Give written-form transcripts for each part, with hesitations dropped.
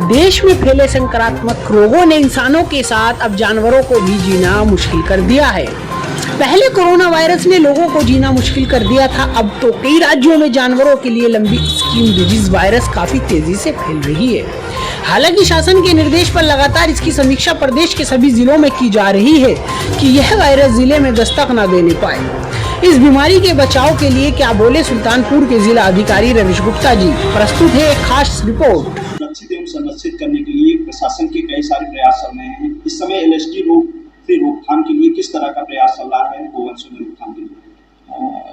देश में फैले संक्रामक रोगों ने इंसानों के साथ अब जानवरों को भी जीना मुश्किल कर दिया है। पहले कोरोना वायरस ने लोगों को जीना मुश्किल कर दिया था, अब तो कई राज्यों में जानवरों के लिए लंबी स्कीम डिजीज वायरस काफी तेजी से फैल रही है। हालांकि शासन के निर्देश पर लगातार इसकी समीक्षा प्रदेश के सभी जिलों में की जा रही है कि यह वायरस जिले में दस्तक न देने पाए। इस बीमारी के बचाव के लिए क्या बोले सुल्तानपुर के जिला अधिकारी रमेश गुप्ता जी। प्रस्तुत है एक खास रिपोर्ट। सुरक्षित एवं संरक्षित करने के लिए प्रशासन के कई सारे प्रयास चल रहे हैं। इस समय एलएसडी रोग से रोकथाम के लिए किस तरह का प्रयास चल रहा है गोवंशों में रोकथाम के लिए?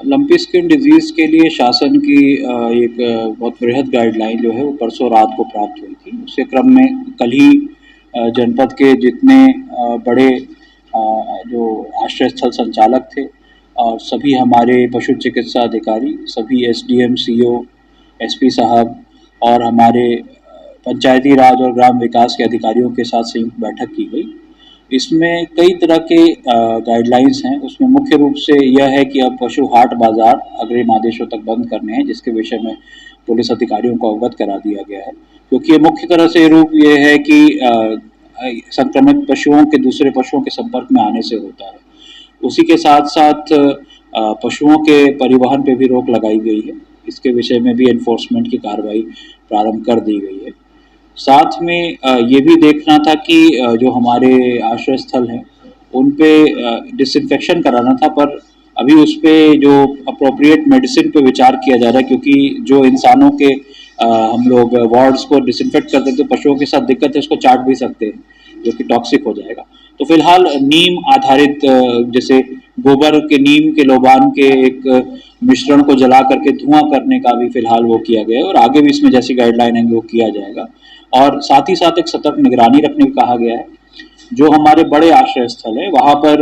लंपी स्किन डिजीज के लिए शासन की एक बहुत बृहद गाइडलाइन जो है वो परसों रात को प्राप्त हुई थी। उसके क्रम में कल ही जनपद के जितने बड़े जो आश्रय स्थल संचालक थे और सभी हमारे पशु चिकित्सा अधिकारी, सभी एसडीएम, सीओ, एसपी साहब और हमारे पंचायती राज और ग्राम विकास के अधिकारियों के साथ संयुक्त बैठक की गई। इसमें कई तरह के गाइडलाइंस हैं। उसमें मुख्य रूप से यह है कि अब पशु हाट बाजार अग्रिम आदेशों तक बंद करने हैं, जिसके विषय में पुलिस अधिकारियों को अवगत करा दिया गया है, क्योंकि ये मुख्य तरह से रूप ये है कि संक्रमित पशुओं के दूसरे पशुओं के संपर्क में आने से होता है। उसी के साथ साथ पशुओं के परिवहन पे भी रोक लगाई गई है। इसके विषय में भी एनफोर्समेंट की कार्रवाई प्रारंभ कर दी गई है। साथ में ये भी देखना था कि जो हमारे आश्रय स्थल हैं उन पे डिसइंफेक्शन कराना था, पर अभी उस पे जो अप्रोप्रिएट मेडिसिन पे विचार किया जा रहा है, क्योंकि जो इंसानों के हम लोग वार्ड्स को डिसइंफेक्ट करते हैं तो पशुओं के साथ दिक्कत है, उसको चाट भी सकते हैं जो कि टॉक्सिक हो जाएगा। तो फिलहाल नीम आधारित जैसे गोबर के नीम के लोबान के एक मिश्रण को जला करके धुआं करने का भी फिलहाल वो किया गया है, और आगे भी इसमें जैसी गाइडलाइन है वो किया जाएगा। और साथ ही साथ एक सतर्क निगरानी रखने को कहा गया है। जो हमारे बड़े आश्रय स्थल है वहाँ पर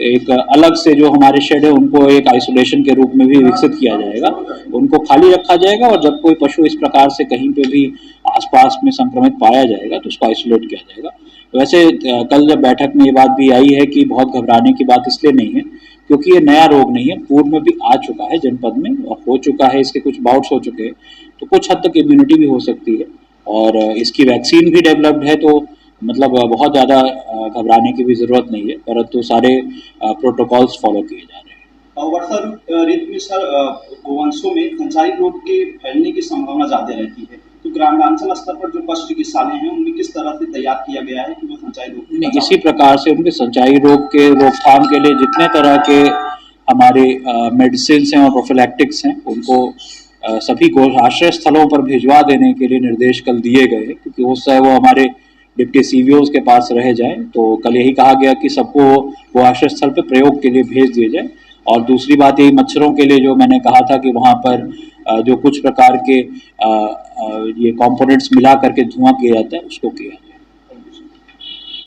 एक अलग से जो हमारे शेड है उनको एक आइसोलेशन के रूप में भी विकसित किया जाएगा, उनको खाली रखा जाएगा, और जब कोई पशु इस प्रकार से कहीं पे भी आसपास में संक्रमित पाया जाएगा तो उसको आइसोलेट किया जाएगा। वैसे कल जब बैठक में ये बात भी आई है कि बहुत घबराने की बात इसलिए नहीं है क्योंकि ये नया रोग नहीं है, पूर्व में भी आ चुका है जनपद में और हो चुका है, इसके कुछ बाउट्स हो चुके हैं, तो कुछ हद तक इम्यूनिटी भी हो सकती है और इसकी वैक्सीन भी डेवलप्ड है, तो मतलब बहुत ज़्यादा घबराने की भी ज़रूरत नहीं है, परंतु सारे प्रोटोकॉल्स फॉलो किए जा रहे हैं। वर्षा ऋतु में सर गोवंशों में संचारी रोग के फैलने की संभावना ज़्यादा रहती है, तो ग्रामांचल स्तर पर जो पशु चिकित्सालय हैं उनमें किस तरह से तैयार किया गया है कि वो संचारी रोग नहीं, इसी प्रकार से उनके संचारी रोग के रोकथाम के लिए जितने तरह के हमारे मेडिसिन हैं और प्रोफिलैक्टिक्स हैं उनको सभी को आश्रय स्थलों पर भिजवा देने के लिए निर्देश कल दिए गए हैं, क्योंकि हो सकता है वो हमारे डिप्टी सीवीओज के पास रह जाए। तो कल यही कहा गया कि सबको वो आश्रय स्थल पर प्रयोग के लिए भेज दिए जाए। और दूसरी बात यही मच्छरों के लिए जो मैंने कहा था कि वहाँ पर जो कुछ प्रकार के ये कंपोनेंट्स मिला करके धुआं किया जाता है उसको किया